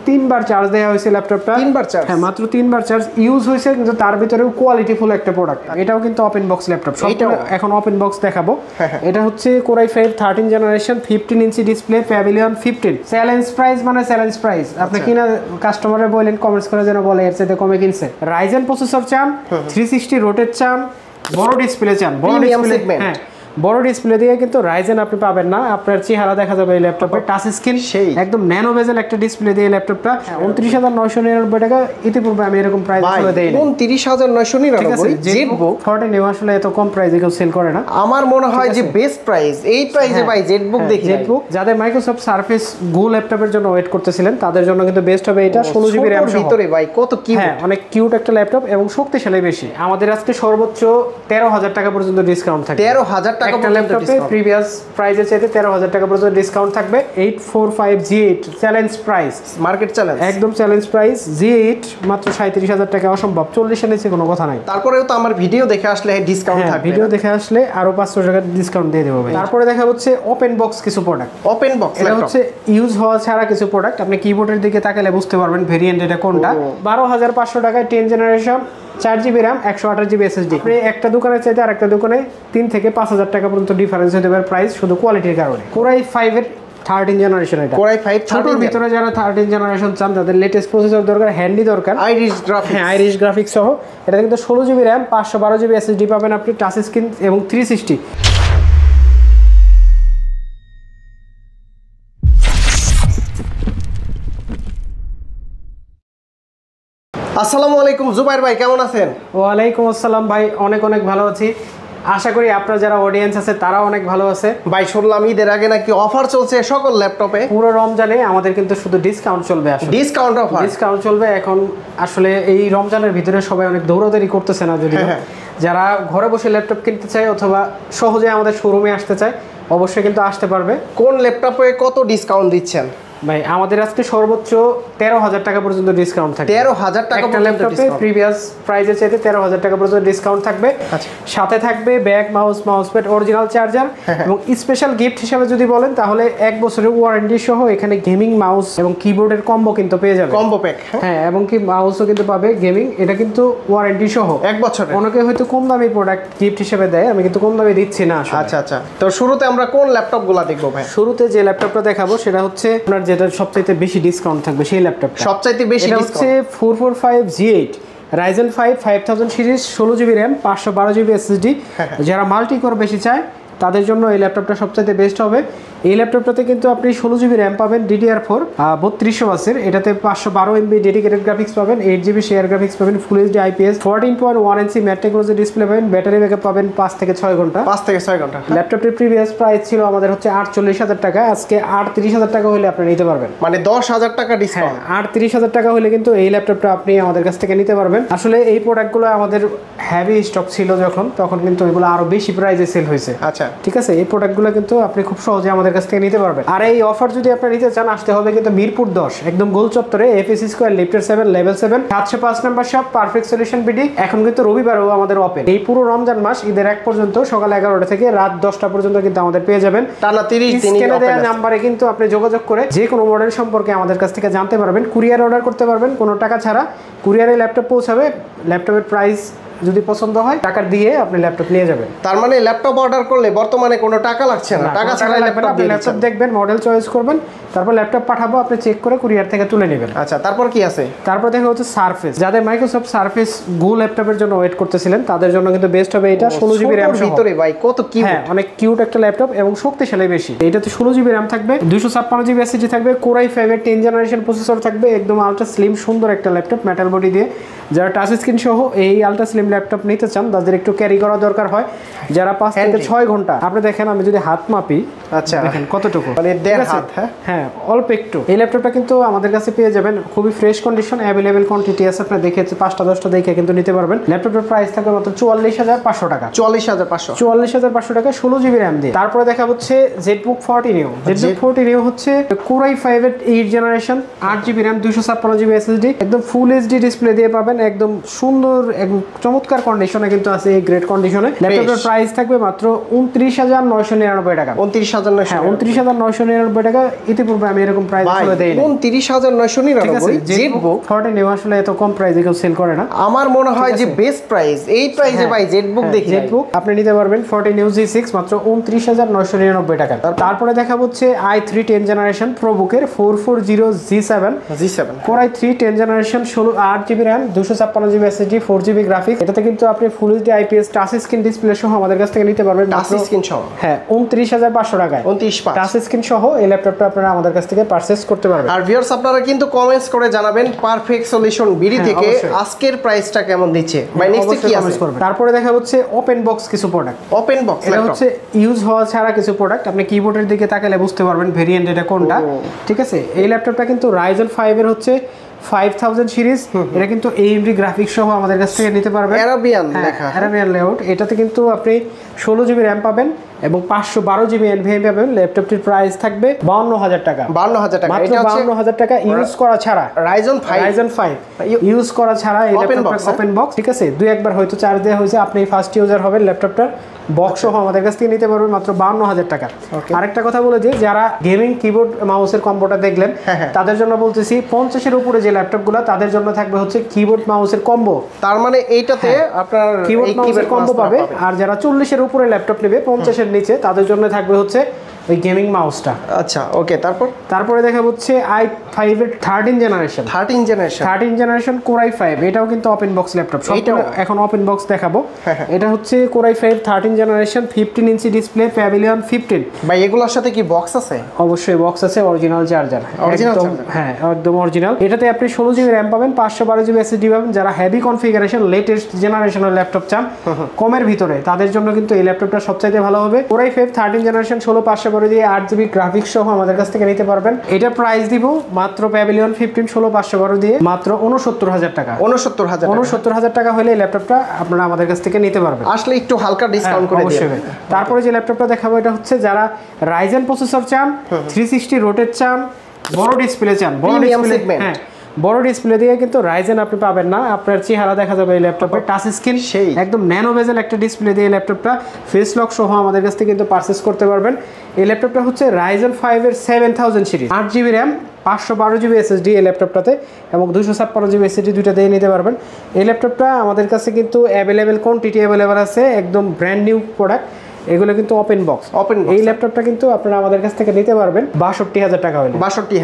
তিনবার চার্জ দেওয়া হয়েছে ল্যাপটপটা। তিনবার চার্জ? হ্যাঁ, মাত্র তিনবার চার্জ ইউজ হয়েছে, কিন্তু তার ভিতরেও কোয়ালিটিফুল একটা প্রোডাক্ট। এটাও কিন্তু ওপেন বক্স ল্যাপটপ, সবটাও এখন ওপেন বক্স দেখাবো। এটা হচ্ছে core i 5 13 generation 15 inch display, pavilion 15। Challenge price মানে চ্যালেঞ্জ প্রাইস। আপনি কিনা কাস্টমারে বলেন কমেন্টস করে যেন বলে এর চাইতে কমে কিনছে। রাইজেন প্রসেসর চান, 360 রোটেট চান, বড় ডিসপ্লে চান, বড় ডিসপ্লে, হ্যাঁ বড় ডিসপ্লে দিয়ে কিন্তু রাইজেন আপনি পাবেন না। আপনার চেহারা দেখা যাবে এই ল্যাপটপে, টাচ স্ক্রিন একদম ন্যানো বেজেল একটা ডিসপ্লে দিয়ে ল্যাপটপটা 29,999 টাকা। ইতিপূর্বে আমি এরকম প্রাইস করে দেই না। 29,999 জেটবুক 14 আসলে এত কম প্রাইসে কেউ সেল করে না। আমার মনে হয় যে বেস্ট প্রাইস এই প্রাইসে ভাই জেটবুক দেখি। জেটবুক যাদের মাইক্রোসফট সারফেস গো ল্যাপটপের জন্য ওয়েট করতেছিলেন তাদের জন্য কিন্তু বেস্ট হবে এটা। 16 জিবি র‍্যাম ভিতরে ভাই কত কিউট, হ্যাঁ অনেক কিউট একটা ল্যাপটপ এবং শক্তিশালী বেশি। আমাদের আজকে সর্বোচ্চ 13,000 টাকা পর্যন্ত ডিসকাউন্ট থাকবে। 13,000 টাকা পর্যন্ত প্রিভিয়াস প্রাইসের চাইতে 13,000 টাকা পর্যন্ত ডিসকাউন্ট থাকবে। 845G8 challenge price, market challenge, একদম চ্যালেঞ্জ প্রাইস। G8 মাত্র 37,000 টাকা, অসম্ভব। 40 এর নিচে কোনো কথা নাই। তারপরেও তো আমার ভিডিও দেখে আসলে ডিসকাউন্ট থাকবে, ভিডিও দেখে আসলে আরো 500 টাকা ডিসকাউন্ট দিয়ে দেব ভাই। তারপরে দেখা হচ্ছে ওপেন বক্স কিছু প্রোডাক্ট। ওপেন বক্স এটা হচ্ছে ইউজ হওয়া ছাড়া কিছু প্রোডাক্ট। আপনি কিবোর্ডের দিকে তাকালে বুঝতে পারবেন ভেরিয়েন্ট এটা কোনটা। 12,500 টাকায় 10 generation 4 GB RAM 128 GB SSD. আপনি একটা দোকানের চাইতে আরেকটা দোকানে 3 থেকে 5,000 টাকা পর্যন্ত ডিফারেন্স হতে পারে প্রাইস, শুধু কোয়ালিটির কারণে। কোরাই 5 এর 13 জেনারেশন। এটা কোরাই 5 ছোটর ভিতরে যারা 13 জেনারেশন চান, তাদের লেটেস্ট প্রসেসর দরকার, হ্যান্ডি দরকার, আইরিশ গ্রাফিক্স, হ্যাঁ আইরিশ গ্রাফিক্স সহ। এটা কিন্তু 16 জিবি র্যাম 512 জিবি এসএসডি পাবেন আপনি, টাচ স্ক্রিন এবং 360। আসসালামু আলাইকুম জুবাইর ভাই, কেমন আছেন? ওয়ালাইকুম আসসালাম ভাই, অনেক অনেক ভালো আছি। আশা করি আপনার যারা অডিয়েন্স আছে তারা অনেক ভালো আছে। ভাই শুনলাম ঈদের আগে নাকি অফার চলছে সকল ল্যাপটপে। পুরো রমজানে আমাদের কিন্তু শুধু ডিসকাউন্ট চলবে, আসলে ডিসকাউন্ট অফার, ডিসকাউন্ট চলবে এখন। আসলে এই রমজানের ভিতরে সবাই অনেক দৌড়াদৌড়ি করতেছে না, যদি যারা ঘরে বসে ল্যাপটপ কিনতে চায় অথবা সহজে আমাদের শোরুমে আসতে চায় অবশ্যই কিন্তু আসতে পারবে। কোন ল্যাপটপে কত ডিসকাউন্ট দিচ্ছেন ভাই? আমাদের আজকে সর্বোচ্চ 13,000 টাকা পর্যন্ত ডিসকাউন্ট থাকবে। 13,000 টাকা ল্যাপটপে প্রিভিয়াস প্রাইসের চাইতে 13,000 টাকা পর্যন্ত ডিসকাউন্ট থাকবে। সাথে থাকবে bag, mouse pad, original charger এবং স্পেশাল গিফট হিসেবে যদি বলেন তাহলে 1 বছরের ওয়ারেন্টি সহ এখানে গেমিং মাউস এবং কিবোর্ডের কম্বো কিন্তু পেয়ে যাবে, কম্বো প্যাক। হ্যাঁ, এবং কি মাউসও কিন্তু পাবে গেমিং, এটা কিন্তু ওয়ারেন্টি সহ 1 বছর। অনেকে হয়তো কম দামি প্রোডাক্ট গিফট হিসেবে দেয়, আমি কিন্তু কম দামে দিচ্ছি না। আচ্ছা আচ্ছা, তো শুরুতে আমরা কোন ল্যাপটপগুলো দেখবো ভাই? শুরুতে যে ল্যাপটপটা দেখাবো সেটা হচ্ছে আপনার যেটা সবচাইতে বেশি ডিসকাউন্ট থাকবে সেই ল্যাপটপটা। সবচাইতে বেশি হচ্ছে 445G8 Ryzen 5 5000 series, 16 GB RAM 512 GB SSD. যারা মাল্টি কোর বেশি চায় তাদের জন্য এই ল্যাপটপটা সবচাইতে বেস্ট হবে। এই ল্যাপটপটাতে কিন্তু আপনি 16 জিবি র্যাম পাবেন, DDR4 3200 ওয়াটসের। এটাতে 512 MB ডেডিকেটেড গ্রাফিক্স পাবেন, 8 জিবি শেয়ার গ্রাফিক্স পাবেন, ফুল এইচডি IPS 14.1 ইঞ্চি ম্যাট টেকনোলজি ডিসপ্লে পাবেন, ব্যাটারি ব্যাকআপ পাবেন 5 থেকে 6 ঘন্টা। 5 থেকে 6 ঘন্টা। ল্যাপটপটির প্রিভিয়াস প্রাইস ছিল আমাদের হচ্ছে 48,000 টাকা, আজকে 38,000 টাকা হলে আপনি নিতে পারবেন, মানে 10,000 টাকা ডিসকাউন্ট। 38,000 টাকা হলে কিন্তু এই ল্যাপটপটা আপনি আমাদের কাছ থেকে নিতে পারবেন। আসলে এই প্রোডাক্টগুলো আমাদের হেভি স্টক ছিল তখন কিন্তু এগুলো আরো বেশি প্রাইসে সেল হয়েছে। আচ্ছা ঠিক আছে, এই প্রোডাক্টগুলো কিন্তু আপনি খুব সহজে আমাদের কাছ থেকে নিতে পারবেন। আর এই অফার যদি আপনি নিতে চান আসতে হবে কিন্তু মিরপুর 10 একদম গোল চত্বরে, FS স্কয়ার লিফটের 7 level 7 705 number shop, perfect solution BD. এখন কিন্তু রবিবারও আমাদের ওপেন। এই পুরো রমজান মাস ঈদের 1 পর্যন্ত সকাল 11টা থেকে রাত 10টা পর্যন্ত কিন্তু আমাদের পেয়ে যাবেন। টানা 30 দিন স্ক্রিনে দেওয়া নম্বরে কিন্তু আপনি যোগাযোগ করে যে কোনো মডেল সম্পর্কে আমাদের কাছ থেকে জানতে পারবেন। কুরিয়ার অর্ডার করতে পারবেন কোনো টাকা ছাড়া। কুরিয়ারে ল্যাপটপ পৌঁছাবে, ল্যাপটপের প্রাইস যদি পছন্দ হয় টাকা দিয়ে আপনি ল্যাপটপ নিয়ে যাবেন। তার মানে ল্যাপটপ অর্ডার করলে বর্তমানে কোনো টাকা লাগছে না, টাকা ছাড়া ল্যাপটপ দেখবেন, মডেল চয়েস করবেন, তারপর ল্যাপটপ পাঠাবো, আপনি চেক করে কুরিয়ার থেকে তুলে নেবেন। আচ্ছা, তারপর কি আছে? তারপর দেখা হচ্ছে সারফেস। যাদের মাইক্রোসফট সারফেস গো ল্যাপটপের জন্য ওয়েট করতেছিলেন তাদের জন্য কিন্তু বেস্ট হবে এটা। 16 জিবি র্যাম ভিতরে ভাই কত কিউট, হ্যাঁ অনেক কিউট একটা ল্যাপটপ এবং শক্তিশালী বেশি। এটাতে 16 জিবি র্যাম থাকবে, 256 জিবি এসএসডি থাকবে, কোরাই 5 এর 10 জেনারেশন প্রসেসর থাকবে, একদম আলট্রা স্লিম সুন্দর একটা ল্যাপটপ মেটাল বডি দিয়ে। যারা টাচ স্ক্রিন সহ এই আলট্রা স্লিম ল্যাপটপ নিতে চান তাদের একটু ক্যারি করা দরকার হয়, যারা 5 থেকে 6 ঘন্টা। আপনি দেখেন আমি যদি হাত মাপি, আচ্ছা দেখেন কতটুকু, মানে 1.5 হাত। হ্যাঁ অল্প একটু। এই ল্যাপটপটা কিন্তু আমাদের কাছে পেয়ে যাবেন খুবই ফ্রেশ কন্ডিশন, অ্যাভেলেবেল কোয়ান্টিটি আছে। আপনি দেখে 5টা 10টা দেখে কিন্তু নিতে পারবেন। ল্যাপটপের প্রাইস থাকবে মাত্র 44,500 টাকা। 44,500 টাকা 16 জিবি র্যাম দিয়ে। তারপরে দেখা হচ্ছে জেটবুক 40 নিউ। জেটবুক 40 নিউ হচ্ছে কোরাই 5 এর 8 generation, 8 GB RAM, 256 GB SSD, একদম ফুল এইচডি ডিসপ্লে দিয়ে পাবেন, একদম সুন্দর একদম চমৎকার কন্ডিশনে কিন্তু আছে, এই গ্রেট কন্ডিশনে। ল্যাপটপের প্রাইস থাকবে মাত্র 29,999 টাকা। 29,999 টাকা। ইতিপূর্বে পড়বে আমি এরকম প্রাইস বলে দেই না। 29999 জেটবুক 14 আসলে এত কম প্রাইসে কেউ সেল করে না। আমার মনে হয় যে বেস্ট প্রাইস এই প্রাইসে ভাই জেটবুক দেখি। জেটবুক আপনি নিতে পারবেন 14 G6 মাত্র 29999 টাকা। তারপরে দেখা হচ্ছে i3 10 জেনারেশন প্রোবুকের 440 G7 Core i3 10 generation 8GB RAM 256GB SSD 4GB graphics. এটাতে কিন্তু আপনি full HD IPS touch screen display সহ আমাদের কাছ থেকে নিতে পারবেন টাচ স্ক্রিন সহ। হ্যাঁ 29500 টাকায় 29500 টাচ স্ক্রিন সহ এই ল্যাপটপটা আপনারা আমাদের কাছ থেকে পারচেজ করতে পারবেন। আর ভিউয়ার্স আপনারা কিন্তু কমেন্টস করে জানাবেন পারফেক্ট সলিউশন বিডি থেকে আজকের প্রাইসটা কেমন দিচ্ছে ভাই। নেক্সট কি আছে? তারপরে দেখা হচ্ছে ওপেন বক্স কিছু প্রোডাক্ট। ওপেন বক্স এটা হচ্ছে ইউজ হওয়া ছাড়া কিছু প্রোডাক্ট। আপনি কিবোর্ডের দিকে তাকালে বুঝতে পারবেন ভেরিয়েন্ট এটা কোনটা। ঠিক আছে, এই ল্যাপটপটা কিন্তু Ryzen 5 এর হচ্ছে 5000 সিরিজ। এটা কিন্তু AMD গ্রাফিক্স সহ আমাদের কাছ থেকে নিতে পারবেন। অ্যারাবিয়ান লেখা, অ্যারাবিয়ান লেআউট। এটাতে কিন্তু আপনি 16GB RAM পাবেন এবং 512GB NVMe পাবেন। ল্যাপটপটির প্রাইস থাকবে 52000 টাকা। 52000 টাকা। এটা 52000 টাকা ইউজ করা ছাড়া। Ryzen 5 ইউজ করা ছাড়া এই ল্যাপটপটা ওপেন বক্স। ঠিক আছে, দুই একবার হয়তো চার্জ দেওয়া হয়েছে, আপনি ফার্স্ট ইউজার হবেন ল্যাপটপটার বক্স সহ আমাদের কাছ থেকে নিতে পারবেন মাত্র 52000 টাকা। আরেকটা কথা বলে যে যারা গেমিং কিবোর্ড মাউসের কম্বোটা দেখলেন তাদের জন্য বলতেছি 50 এর উপরে যে ল্যাপটপগুলো তাদের জন্য থাকবে হচ্ছে কিবোর্ড মাউসের কম্বো। তার মানে এইটাতে আপনার কিবোর্ড মাউসের কম্বো পাবে। আর যারা 40 এর উপরে ল্যাপটপ নেবে 50 এর নিচে তাদের জন্য থাকবে হচ্ছে ওই গেমিং মাউসটা। আচ্ছা ওকে। তারপরে দেখা হচ্ছে i5 এর 13 জেনারেশন Core i5। এটাও কিন্তু ওপেন বক্স ল্যাপটপ। সবটা এখন ওপেন বক্স দেখাবো। এটা হচ্ছে Core i5 13 generation 15 inch display pavilion 15। ভাই এগুলোর সাথে কি বক্স আছে? অবশ্যই বক্স আছে, অরিজিনাল চার্জার। হ্যাঁ একদম অরিজিনাল। এটাতে আপনি 16GB RAM পাবেন, 512GB SSD পাবেন। যারা হেভি কনফিগারেশন লেটেস্ট জেনারেশনের ল্যাপটপ চান কমের ভিতরে তাদের জন্য কিন্তু এই ল্যাপটপটা সবচাইতে ভালো হবে। Core i5 13 জেনারেশন 16512 দিয়ে 8GB গ্রাফিক্স সহ আমাদের কাছ থেকে নিতে পারবেন। এটা প্রাইস দিব মাত্র প্যাভিলিয়ন 15 16512 দিয়ে মাত্র 69000 টাকা। 69000 টাকা হলে এই ল্যাপটপটা আপনারা আমাদের কাছ থেকে নিতে পারবেন। আসলে একটু হালকা ডিসকাউন্ট করে দিবেন। তারপরে যে ল্যাপটপটা দেখাবো এটা হচ্ছে যারা Ryzen প্রসেসর চান, 360 রোটেট চান, বড় ডিসপ্লে চান, বড় ডিসপ্লে দিয়ে কিন্তু Ryzen আপনি পাবেন না। আপনার চেহারা দেখা যাবে এই ল্যাপটপে, টাচ স্ক্রিন একদম ন্যানো বেজেল একটা ডিসপ্লে দিয়ে ল্যাপটপটা ফেস লক সহ আমাদের কাছ থেকে কিন্তু পারচেজ করতে পারবেন। এই ল্যাপটপটা হচ্ছে Ryzen 5 এর 7000 series, 8GB RAM 512GB SSD এই ল্যাপটপটাতে এবং 256GB SSD দুইটা দিয়ে নিতে পারবেন। এই ল্যাপটপটা আমাদের কাছে কিন্তু অ্যাভেলেবেল কোয়ান্টিটি অ্যাভেলেবেল আছে, একদম ব্র্যান্ড নিউ প্রোডাক্ট। এগুলো কিন্তু ওপেন বক্স। এই ল্যাপটপটা কিন্তু আপনারা আমাদের কাছ থেকে নিতে পারবেন 62000 টাকা হলে।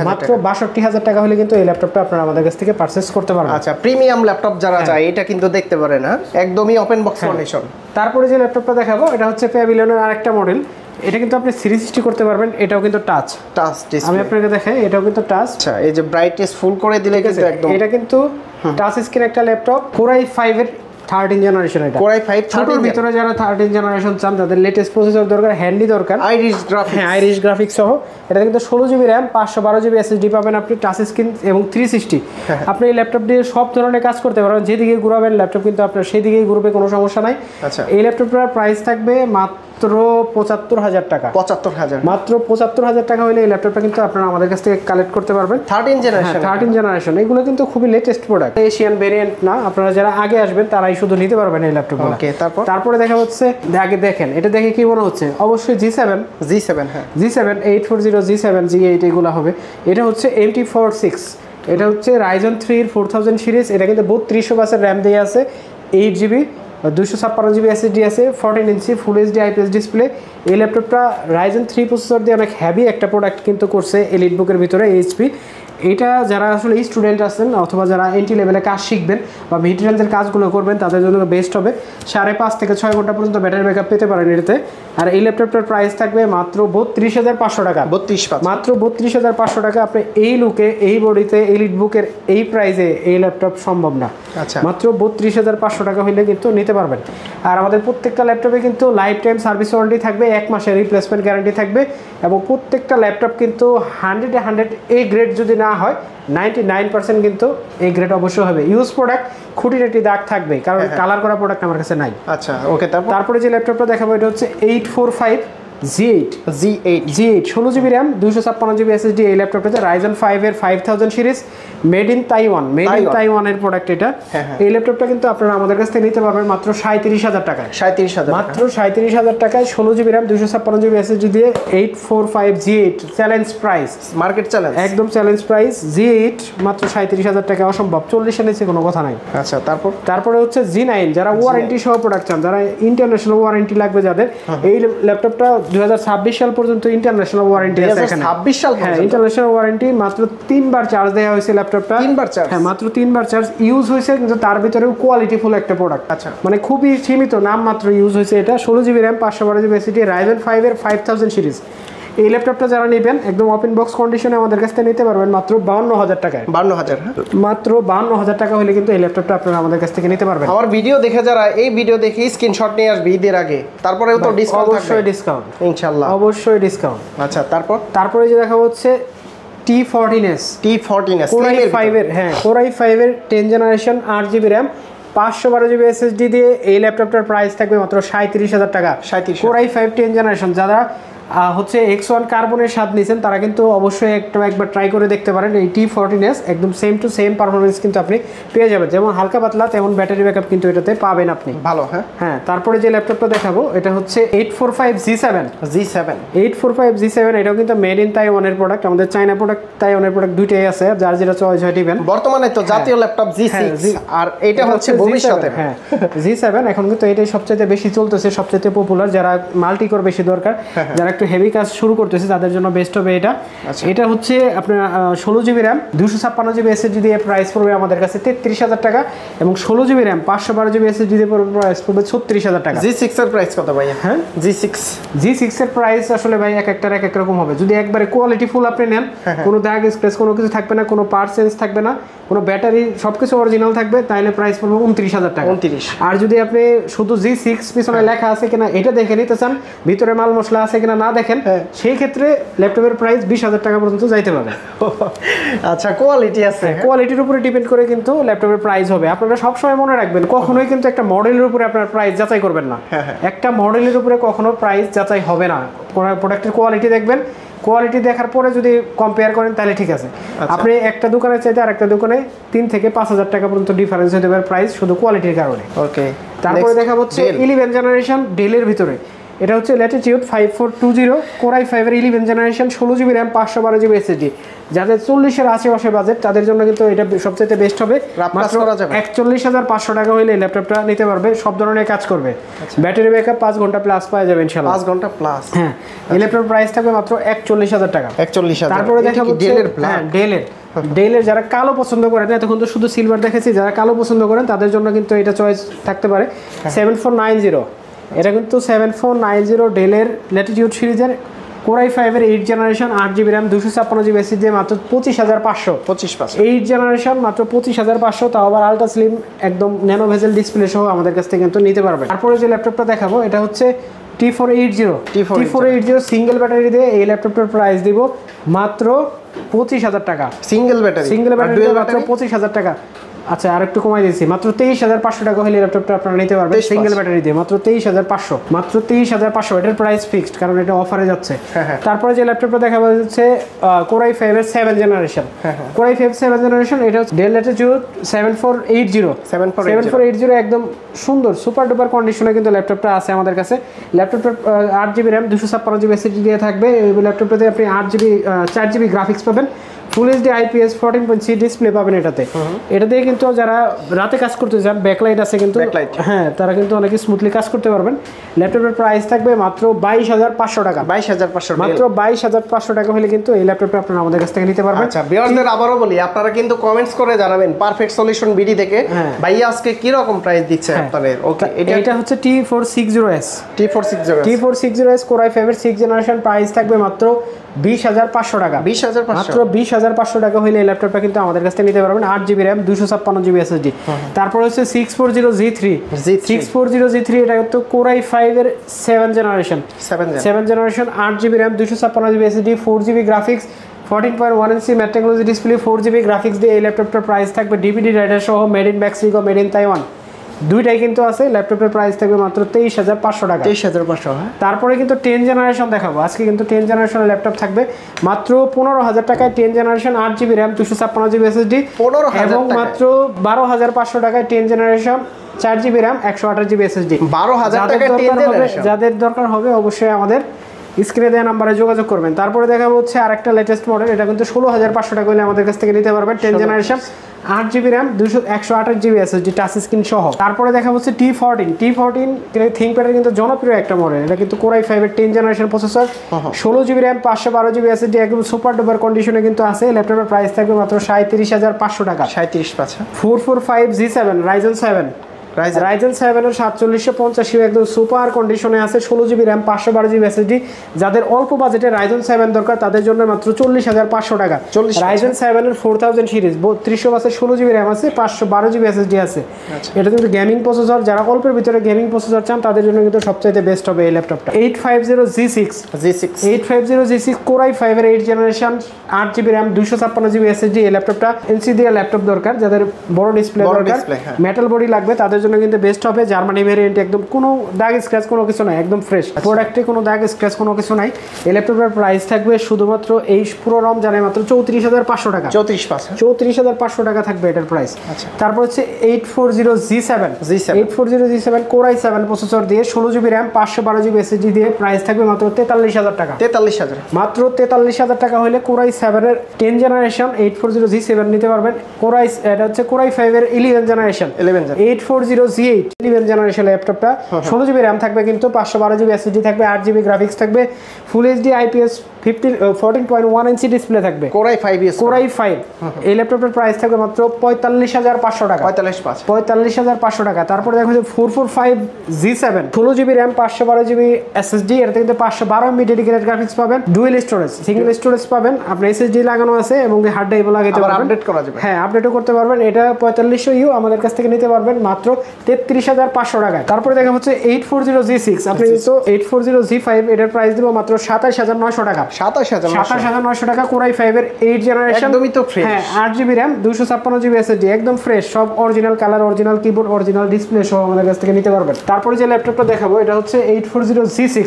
মাত্র 62000 টাকা হলে কিন্তু এই ল্যাপটপটা আপনারা আমাদের কাছ থেকে পারচেজ করতে পারবেন। আচ্ছা, প্রিমিয়াম ল্যাপটপ যারা চায় এটা কিন্তু দেখতে পারেন। হ্যাঁ, একদমই ওপেন বক্স কন্ডিশন। তারপরে যে ল্যাপটপটা দেখাবো এটা হচ্ছে প্যাভিলিয়নের আরেকটা মডেল। এটা কিন্তু আপনি 360 করতে পারবেন। এটাও কিন্তু টাচ ডিসপ্লে। আমি আপনাকে দেখাই, এটাও কিন্তু টাচ। আচ্ছা, এই যে ব্রাইটনেস ফুল করে দিলে কিন্তু একদম এটা কিন্তু টাচ স্ক্রিন একটা ল্যাপটপ। Core i5 এর 13 জেনারেশন। এটা Core i5 ছোটর ভিতরে যারা 13 জেনারেশন চান তাদের লেটেস্ট প্রসেসর দরকার, হ্যান্ডি দরকার, আইরিশ গ্রাফিক্স সহ। এটা কিন্তু 16GB RAM 512GB SSD পাবেন আপনি, টাচ স্ক্রিন এবং 360। আপনি এই ল্যাপটপ দিয়ে সব ধরনের কাজ করতে পারবেন, যেদিকে ঘুরাবেন ল্যাপটপ কিন্তু আপনার সেদিকেই ঘুরবে, কোনো সমস্যা নাই। আচ্ছা, এই ল্যাপটপটার প্রাইস থাকবে মাত্র 75000 টাকা। মাত্র 75000 টাকা হলে এই ল্যাপটপটা কিন্তু আপনারা আমাদের কাছ থেকে কালেক্ট করতে পারবেন। 13 জেনারেশন এগুলো কিন্তু খুবই লেটেস্ট প্রোডাক্ট, এশিয়ান ভেরিয়েন্ট না। আপনারা যারা আগে আসবেন তারাই শুধু নিতে পারবেন এই ল্যাপটপগুলো। তারপরে দেখা হচ্ছে, আগে দেখেন এটা দেখে কি মনে হচ্ছে? অবশ্যই G7 হ্যাঁ, G7 840 G7 G8 এগুলো হবে। এটা হচ্ছে MT46। এটা হচ্ছে Ryzen 3 4000 সিরিজ। এটা কিন্তু 3200 RAM দিয়ে আছে, 8GB 256GB SSD আছে, 14 ইঞ্চি ফুল এইচডি IPS ডিসপ্লে। এই ল্যাপটপটা Ryzen 3 প্রসেসর দিয়ে অনেক হেভি একটা প্রোডাক্ট কিন্তু করছে এলিট বুকের ভিতরে HP। এটা যারা আসলে স্টুডেন্ট আছেন অথবা যারা এন্ট্রি লেভেলে কাজ শিখবেন বা মিড রেঞ্জের কাজগুলো করবেন তাদের জন্য বেস্ট হবে। 5.5 থেকে 6 ঘন্টা পর্যন্ত ব্যাটারি ব্যাকআপ পেতে পারেন এটাতে। আর এই ল্যাপটপটার প্রাইস থাকবে মাত্র 32500 টাকা। মাত্র 32500 টাকা। আপনি এই লুকে, এই বডিতে, এলিট বুকের এই প্রাইসে এই ল্যাপটপ সম্ভব না। আচ্ছা, মাত্র 32500 টাকা হইলে কিন্তু নিতে পারবেন। আর আমাদের প্রত্যেকটা ল্যাপটপে কিন্তু লাইফ টাইম সার্ভিস ওয়ারেন্টি থাকবে, 1 মাসের রিপ্লেসমেন্ট গ্যারান্টি থাকবে এবং প্রত্যেকটা ল্যাপটপ কিন্তু 100 এ গ্রেড যদি না হয় 99% কিন্তু এই গ্রেড অবশ্যই হবে। ইউজ প্রোডাক্ট, খুঁটিনাটি দাগ থাকবে, কারণ কালার করা প্রোডাক্ট আমার কাছে নাই। আচ্ছা ওকে। তারপরে যে ল্যাপটপটা দেখাবো এটা হচ্ছে 845 Z8 Z8 16 GB RAM 256 GB SSD. এই ল্যাপটপটাতে Ryzen 5 এর 5000 সিরিজ, মেড ইন তাইওয়ানের প্রোডাক্ট এটা। এই ল্যাপটপটা কিন্তু আপনারা আমাদের কাছ থেকে নিতে পারবেন মাত্র 37000 টাকায়। 37000 মাত্র 37000 টাকায় 16 জিবি র্যাম 256 জিবি এসএসডি দিয়ে 845 G8 challenge price, market challenge, একদম চ্যালেঞ্জ প্রাইস। G8 মাত্র 37000 টাকা, অসম্ভব। 40 এর নিচে কোনো কথা নাই। আচ্ছা, তারপরে হচ্ছে G9, যারা ওয়ারেন্টি সহ প্রোডাক্ট চান, যারা ইন্টারন্যাশনাল ওয়ারেন্টি লাগবে যাদের, এই ল্যাপটপটা 2026 সাল পর্যন্ত ইন্টারন্যাশনাল ওয়ারেন্টি আছে এখানে। 2026 সাল হ্যাঁ, ইন্টারন্যাশনাল ওয়ারেন্টি। মাত্র 3 বার চার্জ দেওয়া হয়েছে ল্যাপটপটা। 3 বার চার্জ? হ্যাঁ, মাত্র 3 বার চার্জ ইউজ হয়েছে, কিন্তু তার ভিতরেও কোয়ালিটিফুল একটা প্রোডাক্ট। আচ্ছা, মানে খুবই সীমিত নাম মাত্র ইউজ হয়েছে এটা। 16 GB RAM 512 GB SSD Ryzen 5 এর 5000 সিরিজ। এই ল্যাপটপটা যারা নেবেন একদম ওপেন বক্স কন্ডিশনে আমাদের কাছ থেকে নিতে পারবেন মাত্র 52000 টাকায়। 52000? মাত্র 52000 টাকা হলে কিন্তু এই ল্যাপটপটা আপনারা আমাদের কাছ থেকে নিতে পারবেন। আমার ভিডিও দেখে যারা এই ভিডিও দেখে স্ক্রিনশট নিয়ে আসবে ঈদের আগে, তারপরেও তো ডিসকাউন্ট থাকবে? অবশ্যই ডিসকাউন্ট, ইনশাআল্লাহ অবশ্যই ডিসকাউন্ট। আচ্ছা, তারপরে যে দেখা হচ্ছে T14s Core i5 এর, হ্যাঁ Core i5 এর 10 generation 8 GB RAM 512 GB SSD দিয়ে এই ল্যাপটপটার প্রাইস থাকবে মাত্র 37000 টাকা। Core i5 10 জেনারেশন যারা হচ্ছে X1 কার্বনের স্বাদ নিয়েছেন তারা কিন্তু অবশ্যই একবার ট্রাই করে দেখতে পারেন। এই T14s একদম সেম টু সেম পারফরমেন্স কিন্তু আপনি পেয়ে যাবেন, যেমন হালকা পাতলা তেমন ব্যাটারি ব্যাকআপ কিন্তু এটাতে পাবেন আপনি। ভালো। হ্যাঁ, তারপরে যে ল্যাপটপটা দেখাবো এটা হচ্ছে 845 G7। এটাও কিন্তু মেড ইন তাইওয়ানের প্রোডাক্ট। আমাদের চায়না প্রোডাক্ট, তাইওয়ানের প্রোডাক্ট দুইটাই আছে, যার যেটা চয়েস হয় দিবেন। বর্তমানে তো জাতীয় ল্যাপটপ G6 আর এটা হচ্ছে ভবিষ্যতের। হ্যাঁ, G7 এখন কিন্তু এটাই সবচেয়ে বেশি চলতেছে, সবচেয়ে পপুলার। যারা মাল্টি কোর বেশি দরকার, যারা একটু হেভি কাজ শুরু করতেছে তাদের জন্য বেস্ট হবে এটা। এটা হচ্ছে আপনার 16 জিবি র্যাম 256 জিবি এসএসডি দিয়ে প্রাইস পড়বে আমাদের কাছে 33000 টাকা, এবং 16 জিবি র্যাম 512 জিবি এসএসডি দিয়ে প্রাইস পড়বে 36000 টাকা। G6 এর প্রাইস কত ভাই? হ্যাঁ, G6 এর প্রাইস আসলে ভাই এক একটার এক এক রকম হবে। যদি একবারে কোয়ালিটি ফুল আপনি নেন, কোনো দাগ স্ক্র্যাচ কোনো কিছু থাকবে না, কোনো পার্ট চেঞ্জ থাকবে না, কোনো ব্যাটারি সবকিছু অরিজিনাল থাকবে, তাহলে প্রাইস পড়বে 29000 টাকা। 29। আর যদি আপনি শুধু G6 পিছনে লেখা আছে কিনা এটা দেখে নিতে চান, ভিতরে মাল মশলা আছে কিনা না দেখেন, সেই ক্ষেত্রে ল্যাপটপের প্রাইস 20000 টাকা পর্যন্ত যাইতে পারে। আচ্ছা, কোয়ালিটি আছে, কোয়ালিটির উপরে ডিপেন্ড করে কিন্তু ল্যাপটপের প্রাইস হবে। আপনারা সবসময় মনে রাখবেন, কখনোই কিন্তু একটা মডেলের উপরে আপনার প্রাইস যাচাই করবেন না। একটা মডেলের উপরে কখনো প্রাইস যাচাই হবে না। প্রোডাক্টের কোয়ালিটি দেখবেন, কোয়ালিটি দেখার পরে যদি কম্পেয়ার করেন তাহলে ঠিক আছে। আপনি একটা দোকানের চাইতে আর একটা দোকানে 3 থেকে 5000 টাকা পর্যন্ত ডিফারেন্স হতে পারে প্রাইস, শুধু কোয়ালিটির কারণে। ওকে, তারপরে দেখা হচ্ছে 11 জেনারেশন ডেলের ভিতরে। এটা হচ্ছে ল্যাটিটিউড 5420 Core i5 এর 11 generation 16 GB RAM 512 GB SSD. যাদের 40-এর আশেপাশে বাজেট তাদের জন্য কিন্তু এটা সবচেয়ে বেস্ট হবে। মাত্র 41500 টাকা হইলে ল্যাপটপটা নিতে পারবে, সব ধরনের কাজ করবে। ব্যাটারি ব্যাকআপ 5 ঘন্টা প্লাস পাওয়া যাবে ইনশাআল্লাহ। 5 ঘন্টা প্লাস। হ্যাঁ, এই ল্যাপটপের প্রাইস থাকবে মাত্র 41000 টাকা। 41000। তারপরে দেখা হচ্ছে ডেলের যারা কালো পছন্দ করেন, এতক্ষণ তো শুধু সিলভার দেখেছি, যারা কালো পছন্দ করেন তাদের জন্য কিন্তু এটা চয়েস থাকতে পারে 7490। এটা কিন্তু 7490 ডেলের ল্যাটিটিউড সিরিজের Core i5 এর 8 generation 8 GB RAM 256 GB SSD দিয়ে মাত্র 25500। 8 জেনারেশন মাত্র 25500, তাও আবার আলট্রা স্লিম একদম ন্যানো ভেজেল ডিসপ্লে সহ আমাদের কাছ থেকে কিন্তু নিতে পারবেন। তারপরে যে ল্যাপটপটা দেখাবো এটা হচ্ছে T480 সিঙ্গেল ব্যাটারি দিয়ে এই ল্যাপটপটার প্রাইস দিব মাত্র 25000 টাকা। সিঙ্গেল ব্যাটারি মাত্র 25000 টাকা। আচ্ছা, আর একটু কমাই দিয়েছি, মাত্র 23500 টাকা হলে ল্যাপটপটা আপনারা নিতে পারবেন সিঙ্গেল ব্যাটারি দিয়ে, মাত্র 23500। এটার প্রাইস ফিক্সড, কারণ এটা অফারে যাচ্ছে। তারপরে যে ল্যাপটপটা দেখা যাচ্ছে Core i5 এর 7 জেনারেশন। Core i5 7 জেনারেশন, এটা হচ্ছে Dell Latitude 7480 একদম সুন্দর সুপার ডুপার কন্ডিশনে কিন্তু ল্যাপটপটা আছে আমাদের কাছে। ল্যাপটপটার 8 জিবি র্যাম 256 জিবি এসএসডি দিয়ে থাকবে। এই ল্যাপটপটাতে আপনি 4 জিবি গ্রাফিক্স পাবেন, ফুল এইচডি IPS 14.3 ডিসপ্লে পাবেন এটাতে। এটা দিয়ে কিন্তু যারা রাতে কাজ করতে চান, ব্যাকলাইট আছে কিন্তু, হ্যাঁ তারা কিন্তু অনেক স্মুথলি কাজ করতে পারবেন। ল্যাপটপের প্রাইস থাকবে মাত্র 22500 টাকা। 22500, মাত্র 22500 টাকা হলে কিন্তু এই ল্যাপটপটা আপনারা আমাদের কাছ থেকে নিতে পারবেন। আচ্ছা, ভিউয়ারদের আবারও বলি, আপনারা কিন্তু কমেন্টস করে জানাবেন পারফেক্ট সলিউশন বিডি থেকে ভাইয়া আজকে কি রকম প্রাইস দিচ্ছে আপনাদের। ওকে, এটা হচ্ছে T460s Core i5 এর 6 জেনারেশন, প্রাইস থাকবে মাত্র 20500 টাকা। 20500 টাকা হইলে এই ল্যাপটপটা কিন্তু আমাদের কাছ থেকে নিতে পারবেন। 8 জিবি র্যাম 256 জিবি এসএসডি। তারপর হচ্ছে 640G3 এটা কিন্তু Core i5 এর 7 generation 8 GB RAM 256 GB SSD, 4 GB graphics, 14.1 ইঞ্চি mat technology display, 4 GB graphics দিয়ে এই ল্যাপটপটার প্রাইস থাকবে ডিভিডি রাইডার সহ, made in Mexico, made in Taiwan. দুইটাই কিন্তু আছে। ল্যাপটপের প্রাইস থাকবে মাত্র 23,500 টাকা। 23,500। তারপরে কিন্তু 10 জেনারেশন দেখাবো আজকে, কিন্তু 10 জেনারেশনের ল্যাপটপ থাকবে মাত্র 15,000 টাকায়। 10 generation 8GB RAM 256GB SSD, এবং মাত্র 12,500 টাকায় 10 generation 4GB RAM 128GB SSD। 12,000 টাকায় 10 জেনারেশন। যাদের দরকার হবে অবশ্যই আমাদের স্ক্রিনে দেওয়া নাম্বারে যোগাযোগ করবেন। তারপরে দেখাবো হচ্ছে আরেকটা লেটেস্ট মডেল, এটা কিন্তু 16,500 টাকা হলে আমাদের কাছ থেকে নিতে পারবেন। 10 generation 8GB RAM 128GB SSD touch screen সহ। তারপরে দেখা হচ্ছে T14 থিংকপ্যাডের কিন্তু জনপ্রিয় একটা মডেল। এটা কিন্তু Core i5 এর 10 generation processor, 16GB RAM 512GB SSD, একদম সুপার ডুপার কন্ডিশনে কিন্তু আছে। ল্যাপটপের প্রাইস থাকবে মাত্র 37,500 টাকা। 37,500। 445G7 Ryzen 7 এর 4750 একদম সুপার কন্ডিশনে আছে, 16GB RAM 512GB SSD। যাদের অল্প বাজেটে Ryzen 7 দরকার তাদের জন্য মাত্র 40,500 টাকা। Ryzen 7 এর 4000 সিরিজ 3200 বাসে 16GB RAM আছে, 512GB SSD আছে। এটা কিন্তু গেমিং প্রসেসর, যারা অল্পের ভিতরে গেমিং প্রসেসর চান তাদের জন্য কিন্তু সবচেয়ে বেস্ট হবে এই ল্যাপটপটা। 850G6 Core i5 এর 8 generation 8GB RAM 256GB SSD। এই ল্যাপটপটা এনসি দিয়ে ল্যাপটপ দরকার, যাদের বড় ডিসপ্লে দরকার, মেটাল বডি লাগবে তাদের জন্য কিন্তু বেস্ট হবে। জার্মানি ভেরিয়েন্ট, একদম কোনো দাগ স্ক্র্যাচ কোনো কিছু নাই, একদম ফ্রেশ প্রোডাক্টে কোনো দাগ স্ক্র্যাচ কোনো কিছু নাই। এই ল্যাপটপের প্রাইস থাকবে শুধুমাত্র এই পুরো রমজানে মাত্র 34,500 টাকা। 34,500 টাকা থাকবে এটার প্রাইস। তারপর হচ্ছে 840G7 Core i7 প্রসেসর দিয়ে 16GB RAM 512GB SSD দিয়ে প্রাইস থাকবে মাত্র 43,000 টাকা। 43,000 মাত্র 43,000 টাকা হলে Core i7 এর 10 জেনারেশন 840G7 নিতে পারবেন। এটা হচ্ছে Core i5 এর 11 জেনারেশন 840G8 11 জেনারেশন ল্যাপটপটা, 16GB RAM থাকবে কিন্তু 512GB SSD থাকবে, 8GB গ্রাফিক্স থাকবে, ফুল এইচডি IPS 14.1 ইঞ্চি ডিসপ্লে থাকবে। Core i5 এই ল্যাপটপের প্রাইস থাকবে মাত্র 45,500 টাকা। 45,500 টাকা। তারপরে দেখো যে 445G7 16GB RAM 512GB SSD, এটাতে কিন্তু 512MB ডেডিকেটেড গ্রাফিক্স পাবেন, ডুয়েল স্টোরেজ, সিঙ্গেল স্টোরেজ পাবেন, আপনি SSD লাগানো আছে এবং হার্ড ড্রাইভও লাগাইতে পারবেন, আপডেট করা যাবে। হ্যাঁ, আপডেটও করতে পারবেন। এটা 4500U আমাদের কাছ থেকে নিতে পারবেন মাত্র 33,500 টাকায়। তারপরে দেখা হচ্ছে 840G6, আপনি তো 840G5 এটার প্রাইস দিব মাত্র 27,900 টাকা। 27,900 টাকা। Core i5 এর 8 জেনারেশন, একদমই তো ফ্রেশ, হ্যাঁ 8GB RAM 256GB SSD, একদম ফ্রেশ, সব original colour, original keyboard, original display সহ আমাদের কাছ থেকে নিতে পারবেন। তারপরে যে ল্যাপটপটা দেখাবো এটা হচ্ছে 840G6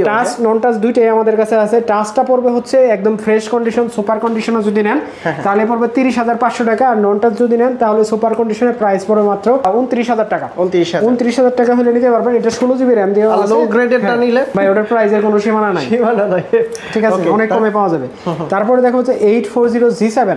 টাচ নন টাচ দুইটাই আমাদের কাছে আছে। টাচটা পড়বে হচ্ছে একদম ফ্রেশ কন্ডিশন, সুপার কন্ডিশনে যদি নেন তাহলে পড়বে 30,500 টাকা, আর নন টাচ যদি নেন তাহলে সুপার কন্ডিশনের প্রাইস পড়বে মাত্র 29,000 টাকা। 29,000 টাকা হলে নিতে পারবেন। এটা 16GB RAM দিয়ে আছে, লো গ্রেডেরটা নিলে ভাই ওটার প্রাইসের কোনো সীমানা নাই, ঠিক আছে, অনেক কমে পাওয়া যাবে। তারপরে দেখো হচ্ছে 840G7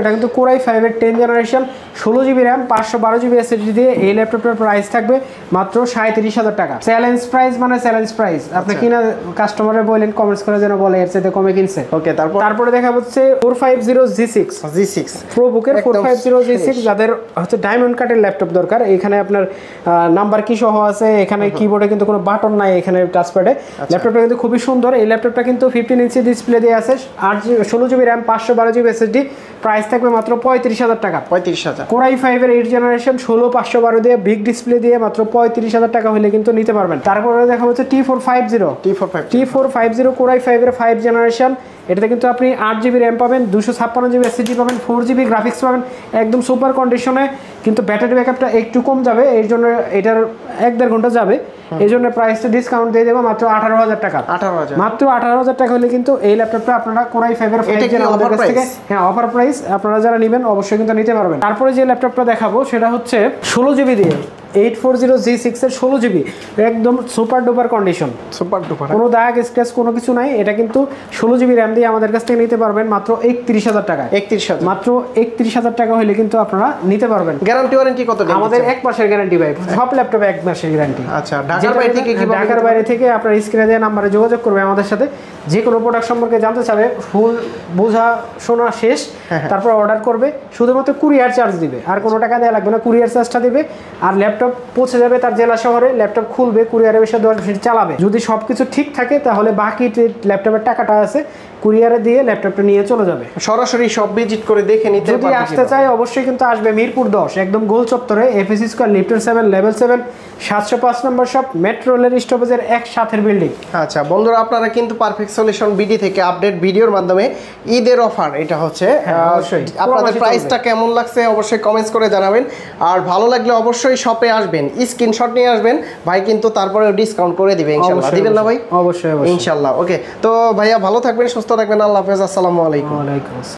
এটা কিন্তু Core i5 এর 10 generation 16GB RAM 512GB SSD দিয়ে এই ল্যাপটপের প্রাইস থাকবে মাত্র 37,000 টাকা। চ্যালেঞ্জ প্রাইস মানে চ্যালেঞ্জ প্রাইস, আপনি কিনা কাস্টমারে বলেন কমেন্টস করে যেন বলে এর সাথে কমে কিনছে। ওকে, তারপরে দেখা হচ্ছে 450G6 প্রোবুকের 450G6, যাদের হচ্ছে ডায়মন্ড কাটের ল্যাপটপ দরকার, এখানে আপনার নাম্বার কি সহ আছে, এখানে কিবোর্ডে কিন্তু কোনো বাটন নাই, এখানে টাচপ্যাডে। ল্যাপটপটা কিন্তু খুবই সুন্দর। এই ল্যাপটপটা কিন্তু 15 ইঞ্চি ডিসপ্লে দিয়ে আছে, 16GB RAM 512GB SSD, price থাকবে মাত্র 35,000 টাকা। 35,000। Core i5 এর 8 জেনারেশন 16/512 দিয়ে বিগ ডিসপ্লে দিয়ে মাত্র 35,000 টাকা হলে কিন্তু নিতে পারবেন। তারপরে দেখা হচ্ছে T450 Core i5 এর 5 জেনারেশন, এটাতে কিন্তু আপনি 8GB RAM পাবেন, 256GB SSD পাবেন, 4GB গ্রাফিক্স পাবেন, একদম সুপার কন্ডিশনে। কিন্তু ব্যাটারি ব্যাকআপটা একটু কম যাবে, এর জন্য এটার 1-1.5 ঘন্টা যাবে, এই জন্য প্রাইসটা ডিসকাউন্ট দিয়ে দেবো মাত্র 18,000 টাকা। মাত্র 18,000 টাকা হলে কিন্তু এই ল্যাপটপটা আপনারা Core i5 এর 5 জেন আমাদের কাছ থেকে, হ্যাঁ অফার প্রাইস, আপনারা যারা নেবেন অবশ্যই কিন্তু নিতে পারবেন। তারপরে যে ল্যাপটপটা দেখাবো সেটা হচ্ছে 16GB দিয়ে 840G6 এর 16GB, একদম সুপার ডুপার কন্ডিশন, কোনো দাগ স্ক্র্যাচ কোনো কিছু নাই। এটা কিন্তু 16GB RAM দিয়ে আমাদের কাছ থেকে নিতে পারবেন মাত্র 31,000 টাকা। মাত্র 31,000 টাকা হলে কিন্তু আপনারা নিতে পারবেন। গ্যারান্টি ওয়ারেন্টি কত দিন? আমাদের 1 মাসের গ্যারান্টি ভাই, সব ল্যাপটপে 1 মাসের গ্যারান্টি। আচ্ছা, ঢাকার বাইরে থেকে আপনার স্ক্রিনে দেওয়া নাম্বারে যোগাযোগ করবে আমাদের সাথে, যে কোনো প্রোডাক্ট সম্পর্কে জানতে চাবে, ফুল বোঝা শোনা শেষ, তারপর অর্ডার করবে, শুধুমাত্র কুরিয়ার চার্জ দিবে, আর কোনো টাকা দেওয়া লাগবে না, কুরিয়ার চার্জটা দিবে। আর ল্যাপটপ পৌঁছে যাবে তার জেলা শহরে, ল্যাপটপ খুলবে, কুরিয়ারে এসে 10 মিনিট চালাবে। যদি সবকিছু ঠিক থাকে তাহলে বাকি ল্যাপটপের টাকাটা আছে কুরিয়ারে দিয়ে ল্যাপটপটা নিয়ে চলে যাবে। সরাসরি সব ভিজিট করে দেখে নিতে পারবে। যদি আসতে চায় অবশ্যই কিন্তু আসবে মিরপুর 10 একদম গোল চত্বরে, এফএসি স্কয়ার লিফটের 7 লেভেল 7 705 নম্বর শপ, মেট্রো রেল স্টপেজের এক সাথের বিল্ডিং। আচ্ছা বন্ধুরা, আপনারা কিন্তু পারফেক্ট সলিউশন বিডি থেকে আপডেট ভিডিওর মাধ্যমে ঈদের অফার এটা হচ্ছে। আপনাদের প্রাইসটা কেমন লাগছে অবশ্যই কমেন্টস করে জানাবেন, আর ভালো লাগলে অবশ্যই শপে আসবেন, স্ক্রিনশট নিয়ে আসবেন, ভাই কিন্তু তারপরেও ডিসকাউন্ট করে দিবে ইনশাআল্লাহ। দিবেন না ভাই? অবশ্যই ইনশাআল্লাহ। ওকে, তো ভাইয়া ভালো থাকবেন, সুস্থ থাকবেন, আল্লাহ হাফেজ, আসসালামু আলাইকুম। ওয়ালাইকুম আসসালাম।